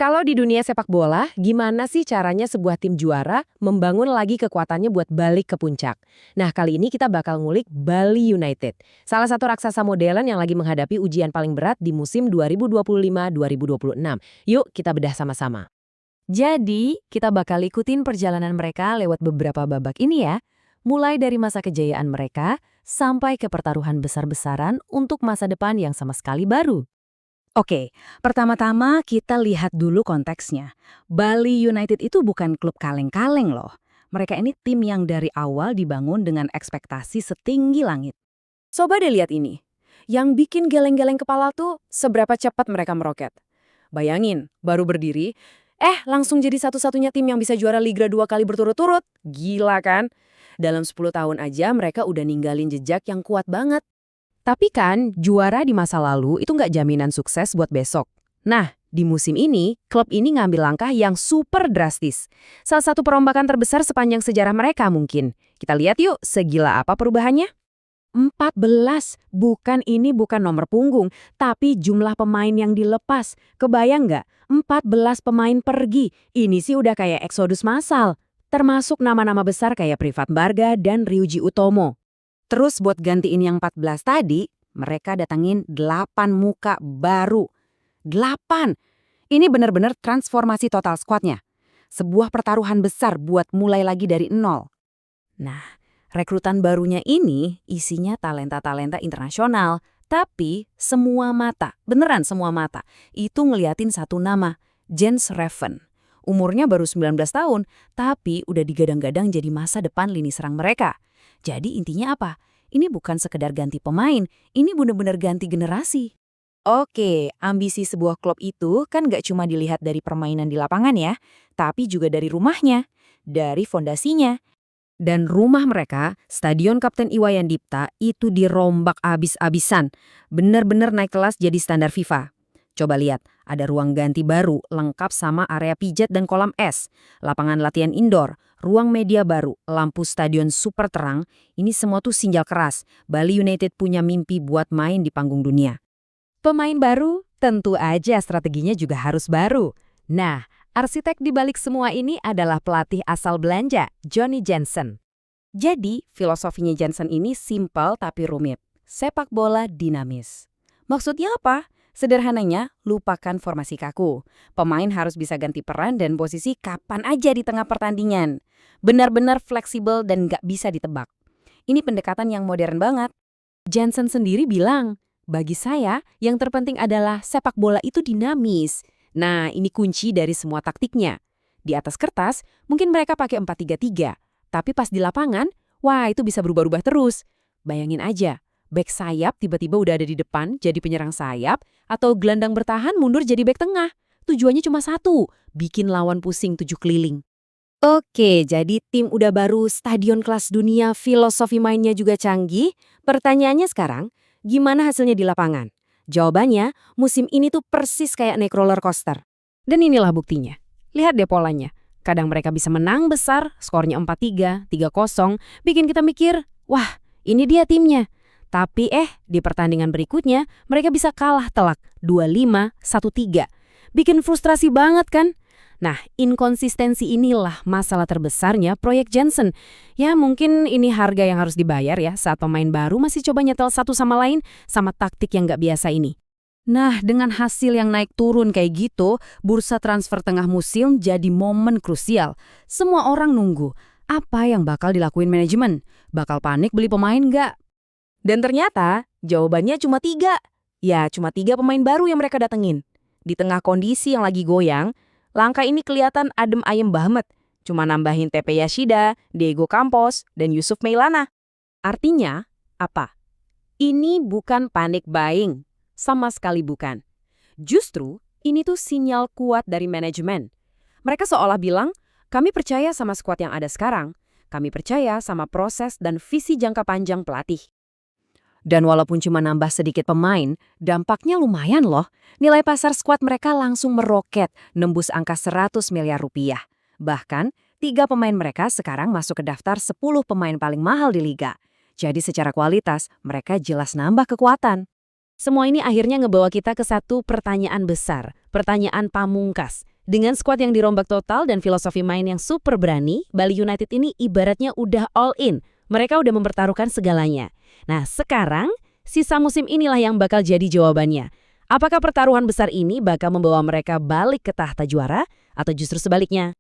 Kalau di dunia sepak bola, gimana sih caranya sebuah tim juara membangun lagi kekuatannya buat balik ke puncak? Nah, kali ini kita bakal ngulik Bali United, salah satu raksasa modern yang lagi menghadapi ujian paling berat di musim 2025-2026. Yuk, kita bedah sama-sama. Jadi, kita bakal ikutin perjalanan mereka lewat beberapa babak ini ya. Mulai dari masa kejayaan mereka, sampai ke pertaruhan besar-besaran untuk masa depan yang sama sekali baru. Oke, pertama-tama kita lihat dulu konteksnya. Bali United itu bukan klub kaleng-kaleng loh. Mereka ini tim yang dari awal dibangun dengan ekspektasi setinggi langit. Coba deh lihat ini. Yang bikin geleng-geleng kepala tuh seberapa cepat mereka meroket. Bayangin, baru berdiri, langsung jadi satu-satunya tim yang bisa juara Liga 2 kali berturut-turut. Gila kan? Dalam 10 tahun aja mereka udah ninggalin jejak yang kuat banget. Tapi kan, juara di masa lalu itu nggak jaminan sukses buat besok. Nah, di musim ini, klub ini ngambil langkah yang super drastis. Salah satu perombakan terbesar sepanjang sejarah mereka mungkin. Kita lihat yuk, segila apa perubahannya? 14. Ini bukan nomor punggung, tapi jumlah pemain yang dilepas. Kebayang nggak? 14 pemain pergi. Ini sih udah kayak eksodus massal. Termasuk nama-nama besar kayak Privat Barga dan Ryuji Utomo. Terus buat gantiin yang 14 tadi, mereka datangin 8 muka baru. 8! Ini benar-benar transformasi total skuadnya. Sebuah pertaruhan besar buat mulai lagi dari nol. Nah, rekrutan barunya ini isinya talenta-talenta internasional. Tapi semua mata, beneran semua mata, itu ngeliatin satu nama, Jens Reven. Umurnya baru 19 tahun, tapi udah digadang-gadang jadi masa depan lini serang mereka. Jadi intinya apa? Ini bukan sekedar ganti pemain, ini benar-benar ganti generasi. Oke, ambisi sebuah klub itu kan gak cuma dilihat dari permainan di lapangan ya, tapi juga dari rumahnya, dari fondasinya. Dan rumah mereka, Stadion Kapten Iwayan Dipta, itu dirombak abis-abisan. Benar-benar naik kelas jadi standar FIFA. Coba lihat, ada ruang ganti baru, lengkap sama area pijat dan kolam es, lapangan latihan indoor, ruang media baru, lampu stadion super terang, ini semua tuh sinyal keras. Bali United punya mimpi buat main di panggung dunia. Pemain baru, tentu aja strateginya juga harus baru. Nah, arsitek di balik semua ini adalah pelatih asal Belanda, Johnny Jensen. Jadi, filosofinya Jensen ini simpel tapi rumit. Sepak bola dinamis. Maksudnya apa? Sederhananya, lupakan formasi kaku. Pemain harus bisa ganti peran dan posisi kapan aja di tengah pertandingan. Benar-benar fleksibel dan nggak bisa ditebak. Ini pendekatan yang modern banget. Jensen sendiri bilang, bagi saya yang terpenting adalah sepak bola itu dinamis. Nah, ini kunci dari semua taktiknya. Di atas kertas, mungkin mereka pakai 4-3-3. Tapi pas di lapangan, wah itu bisa berubah-ubah terus. Bayangin aja. Bek sayap tiba-tiba udah ada di depan jadi penyerang sayap, atau gelandang bertahan mundur jadi bek tengah. Tujuannya cuma satu, bikin lawan pusing 7 keliling. Oke, jadi tim udah baru, stadion kelas dunia, filosofi mainnya juga canggih. Pertanyaannya sekarang, gimana hasilnya di lapangan? Jawabannya, musim ini tuh persis kayak naik roller coaster. Dan inilah buktinya. Lihat deh polanya. Kadang mereka bisa menang besar, skornya 4-3, 3-0, bikin kita mikir, wah ini dia timnya. Tapi di pertandingan berikutnya, mereka bisa kalah telak 2-5, 1-3. Bikin frustrasi banget kan? Nah, inkonsistensi inilah masalah terbesarnya proyek Jensen. Ya, mungkin ini harga yang harus dibayar ya saat pemain baru masih coba nyetel satu sama lain sama taktik yang nggak biasa ini. Nah, dengan hasil yang naik turun kayak gitu, bursa transfer tengah musim jadi momen krusial. Semua orang nunggu, apa yang bakal dilakuin manajemen? Bakal panik beli pemain nggak? Dan ternyata jawabannya cuma 3. Ya, cuma 3 pemain baru yang mereka datengin. Di tengah kondisi yang lagi goyang, langkah ini kelihatan adem ayem banget. Cuma nambahin TP Yashida, Diego Campos, dan Yusuf Mailana. Artinya, apa? Ini bukan panic buying. Sama sekali bukan. Justru, ini tuh sinyal kuat dari manajemen. Mereka seolah bilang, kami percaya sama skuad yang ada sekarang. Kami percaya sama proses dan visi jangka panjang pelatih. Dan walaupun cuma nambah sedikit pemain, dampaknya lumayan loh. Nilai pasar skuad mereka langsung meroket, nembus angka 100 miliar rupiah. Bahkan, 3 pemain mereka sekarang masuk ke daftar 10 pemain paling mahal di liga. Jadi secara kualitas, mereka jelas nambah kekuatan. Semua ini akhirnya ngebawa kita ke satu pertanyaan besar, pertanyaan pamungkas. Dengan skuad yang dirombak total dan filosofi main yang super berani, Bali United ini ibaratnya udah all in. Mereka udah mempertaruhkan segalanya. Nah, sekarang sisa musim inilah yang bakal jadi jawabannya. Apakah pertaruhan besar ini bakal membawa mereka balik ke tahta juara atau justru sebaliknya?